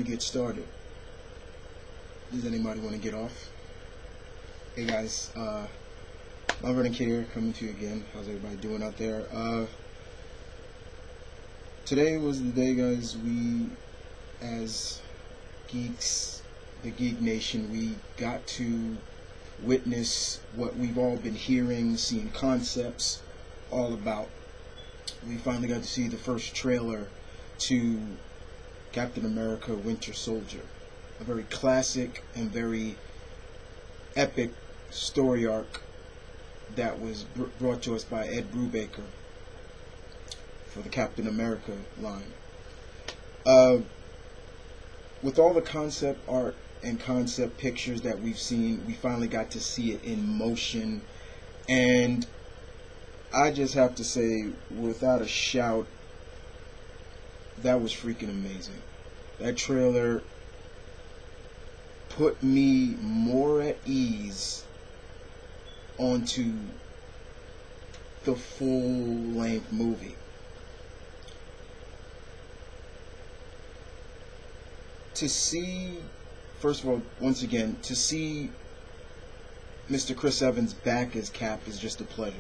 get started. Does anybody want to get off? Hey guys, M.V.K here, coming to you again. How's everybody doing out there? Today was the day, guys, we, as geeks, the Geek Nation, we got to witness what we've all been hearing, seeing concepts all about. We finally got to see the first trailer to Captain America Winter Soldier. A very classic and very epic story arc that was brought to us by Ed Brubaker for the Captain America line. With all the concept art and concept pictures that we've seen, we finally got to see it in motion, and I just have to say, without a shout, that was freaking amazing. That trailer put me more at ease onto the full-length movie. To see, first of all, once again, to see Mr. Chris Evans back as Cap is just a pleasure.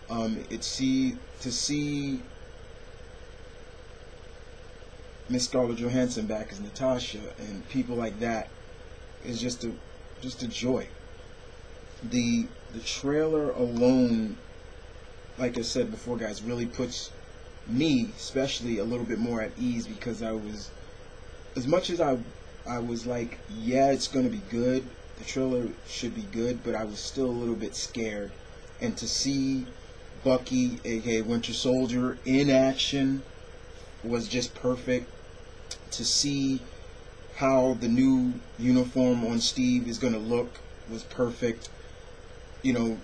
To see Miss Scarlett Johansson back as Natasha and people like that is just a joy. The trailer alone, like I said before, guys, really puts me especially a little bit more at ease, because I was, as much as I was like, yeah, it's gonna be good, the trailer should be good, but I was still a little bit scared. And to see Bucky, aka Winter Soldier, in action was just perfect. To see how the new uniform on Steve is going to look was perfect. You know,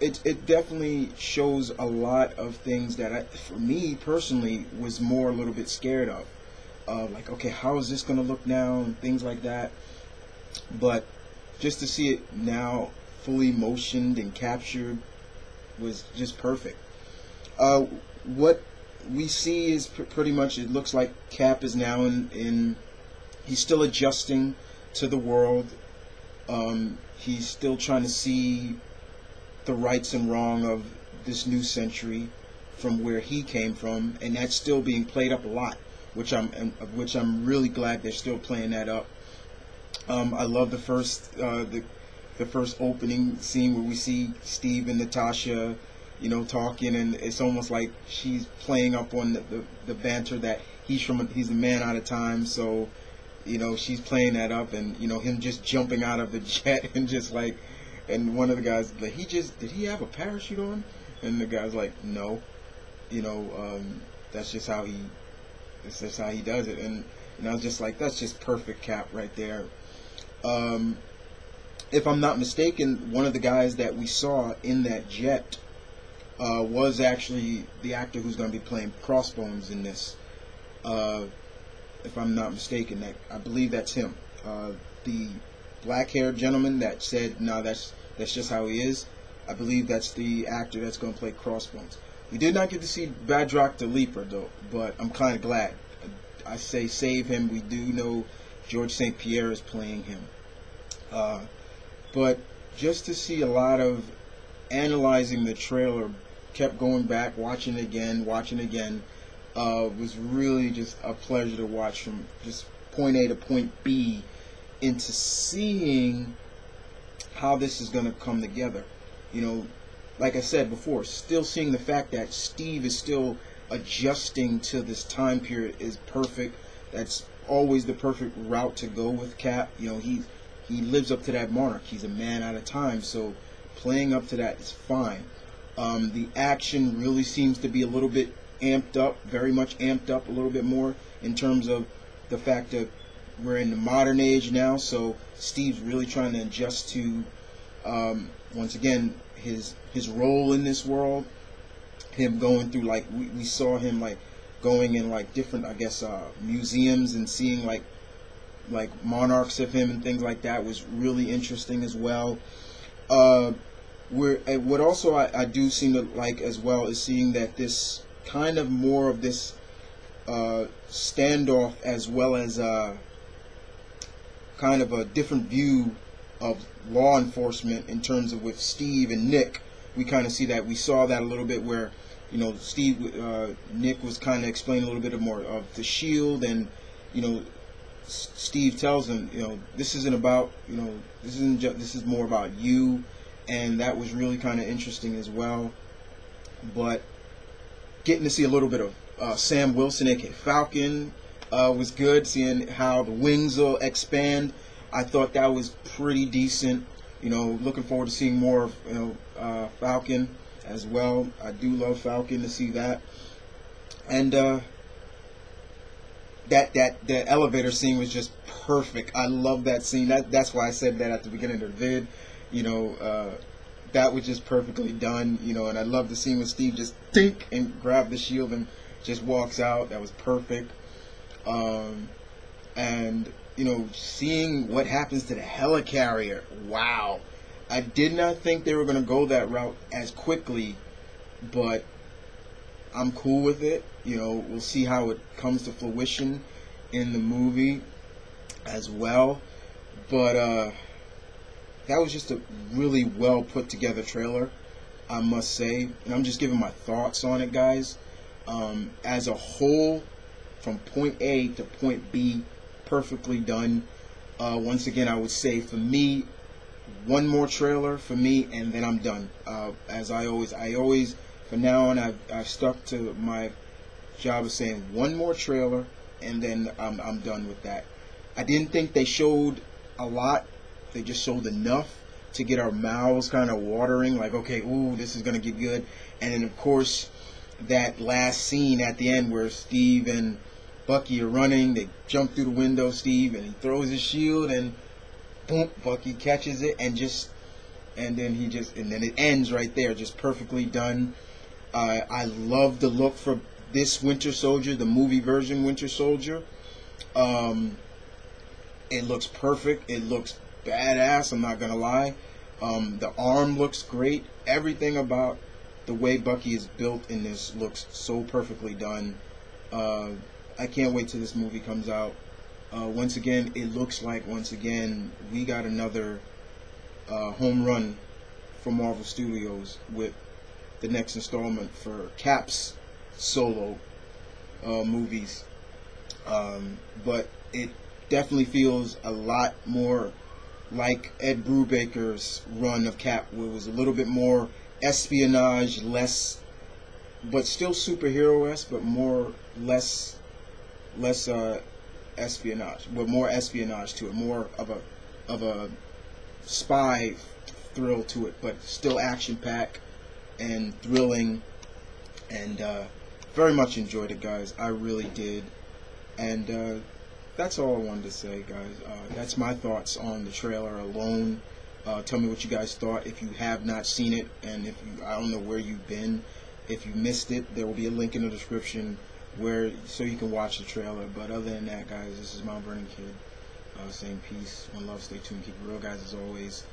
it definitely shows a lot of things that for me personally, was more a little bit scared of. Like, okay, how is this going to look now, and things like that. But just to see it now fully motioned and captured was just perfect. What we see is pretty much, it looks like Cap is now in he's still adjusting to the world. He's still trying to see the rights and wrong of this new century from where he came from, and that's still being played up a lot, which I'm really glad they're still playing that up. I love the first opening scene where we see Steve and Natasha, you know, talking, and it's almost like she's playing up on the banter that he's a man out of time, so, you know, she's playing that up, and, you know, him just jumping out of the jet and just like, and one of the guys like, did he have a parachute on? And the guy's like, no, you know, that's just how he does it. And I was just like, that's just perfect Cap right there. If I'm not mistaken, one of the guys that we saw in that jet was actually the actor who's going to be playing Crossbones in this. If I'm not mistaken, I believe that's him. The black-haired gentleman that said, no, that's just how he is. I believe that's the actor that's going to play Crossbones. We did not get to see Badrock the Leaper, though, but I'm kind of glad. I say save him. We do know George St. Pierre is playing him. But just to see a lot of analyzing the trailer, kept going back, watching again, was really just a pleasure to watch, from just point A to point B, into seeing how this is going to come together. You know, like I said before, still seeing the fact that Steve is still adjusting to this time period is perfect. That's always the perfect route to go with Cap. You know, he lives up to that monarch. He's a man out of time, so playing up to that is fine. The action really seems to be a little bit amped up, very much amped up a little bit more, in terms of the fact that we're in the modern age now, so Steve's really trying to adjust to, once again, his role in this world. Him going through, like, we saw him, like, going in, like, different, I guess, museums, and seeing, like monarchs of him and things like that was really interesting as well. What also I do seem to like as well is seeing that this kind of more of this standoff, as well as kind of a different view of law enforcement in terms of with Steve and Nick. We kind of see that. We saw that a little bit where, you know, Nick was kind of explaining a little bit more of the shield, and, you know, Steve tells him, you know, this isn't about, you know, this is more about you, and that was really kind of interesting as well. But getting to see a little bit of Sam Wilson, aka Falcon, was good. Seeing how the wings will expand, I thought that was pretty decent. You know, looking forward to seeing more of, you know, Falcon as well. I do love Falcon, to see that. And the elevator scene was just perfect. I love that scene. That's why I said that at the beginning of the vid. You know, that was just perfectly done. You know, and I love the scene when Steve just think and grab the shield and just walks out. That was perfect. And, you know, seeing what happens to the helicarrier, wow. I did not think they were going to go that route as quickly, but I'm cool with it. You know, we'll see how it comes to fruition in the movie as well. But that was just a really well put together trailer, I must say. And I'm just giving my thoughts on it, guys. As a whole, from point A to point B, perfectly done. Once again, I would say, for me, one more trailer for me, and then I'm done. As I always, from now on, I've stuck to my job of saying one more trailer, and then I'm done with that. I didn't think they showed a lot. They just showed enough to get our mouths kind of watering, like, okay, ooh, this is gonna get good. And then, of course, that last scene at the end where Steve and Bucky are running, they jump through the window, Steve, and he throws his shield, and boom, Bucky catches it, and then it ends right there, just perfectly done. I love the look for this Winter Soldier, the movie version Winter Soldier. It looks perfect. It looks badass, I'm not gonna lie. The arm looks great. Everything about the way Bucky is built in this looks so perfectly done. I can't wait till this movie comes out. Once again, it looks like, we got another home run from Marvel Studios with the next installment for Cap's solo movies. But it definitely feels a lot more like Ed Brubaker's run of Cap, where it was a little bit more espionage, less, but still superhero-esque, but less espionage, but more espionage to it, more of a spy thrill to it, but still action-packed and thrilling, and very much enjoyed it, guys. I really did. And that's all I wanted to say, guys. That's my thoughts on the trailer alone. Tell me what you guys thought if you have not seen it, and if you, I don't know where you've been. If you missed it, there will be a link in the description so you can watch the trailer. But other than that, guys, this is Mount Vernon Kid saying peace, one love, stay tuned, keep it real, guys, as always.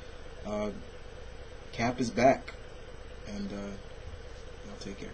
Cap is back, and y'all take care.